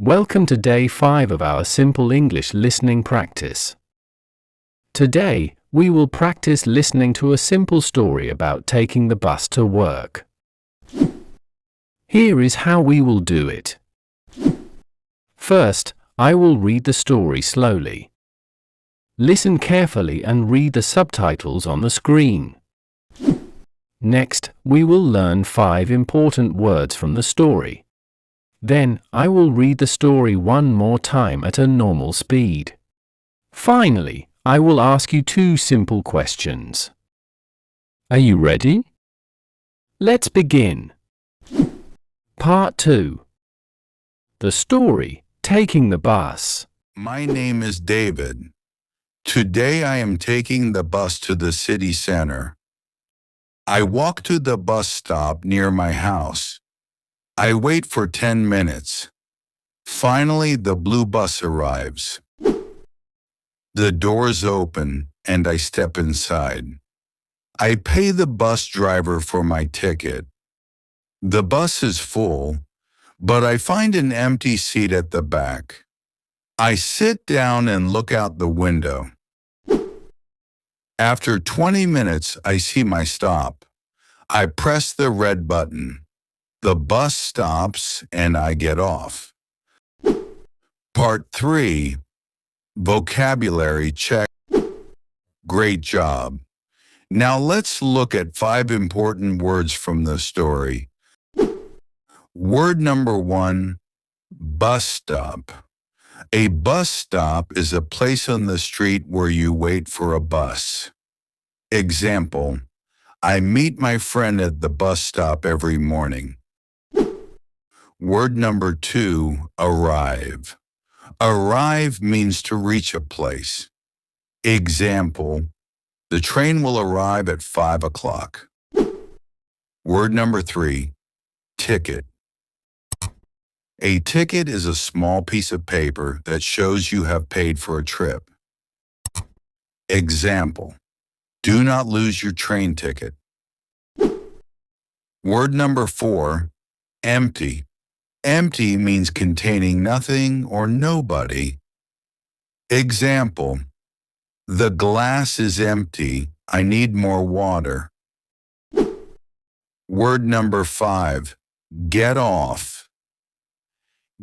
Welcome to day 5 of our simple English listening practice. Today, we will practice listening to a simple story about taking the bus to work. Here is how we will do it. First, I will read the story slowly. Listen carefully and read the subtitles on the screen. Next, we will learn 5 important words from the story. Then, I will read the story one more time at a normal speed. Finally, I will ask you 2 simple questions. Are you ready? Let's begin. Part 2. The story, Taking the Bus. My name is David. Today I am taking the bus to the city center. I walk to the bus stop near my house. I wait for 10 minutes. Finally, the blue bus arrives. The doors open and I step inside. I pay the bus driver for my ticket. The bus is full, but I find an empty seat at the back. I sit down and look out the window. After 20 minutes, I see my stop. I press the red button. The bus stops and I get off. Part 3. Vocabulary check. Great job. Now let's look at 5 important words from the story. Word number 1, bus stop. A bus stop is a place on the street where you wait for a bus. Example, I meet my friend at the bus stop every morning. Word number 2, arrive. Arrive means to reach a place. Example, the train will arrive at 5 o'clock. Word number 3, ticket. A ticket is a small piece of paper that shows you have paid for a trip. Example, do not lose your train ticket. Word number 4, empty. Empty means containing nothing or nobody. Example, the glass is empty. I need more water. Word number 5, get off.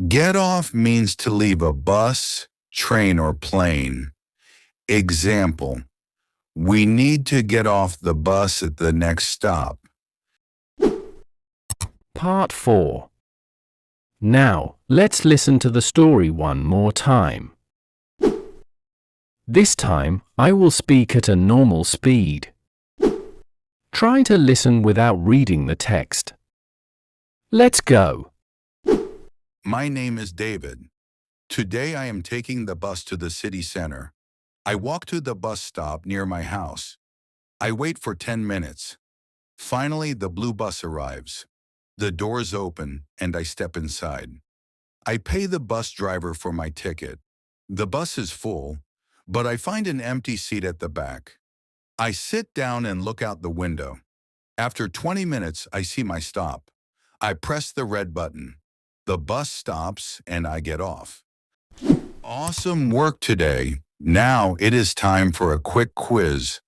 Get off means to leave a bus, train, or plane. Example, we need to get off the bus at the next stop. Part 4. Now, let's listen to the story one more time. This time, I will speak at a normal speed. Try to listen without reading the text. Let's go. My name is David. Today I am taking the bus to the city center. I walk to the bus stop near my house. I wait for 10 minutes. Finally, the blue bus arrives. The doors open and I step inside. I pay the bus driver for my ticket. The bus is full, but I find an empty seat at the back. I sit down and look out the window. After 20 minutes, I see my stop. I press the red button. The bus stops and I get off. Awesome work today. Now it is time for a quick quiz.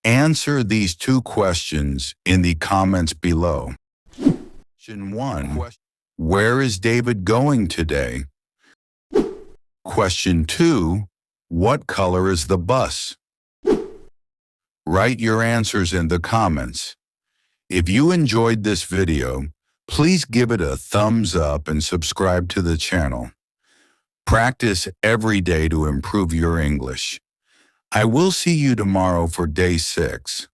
Answer these 2 questions in the comments below. Question 1. Where is David going today? Question 2. What color is the bus? Write your answers in the comments. If you enjoyed this video, please give it a thumbs up and subscribe to the channel. Practice every day to improve your English. I will see you tomorrow for day 6.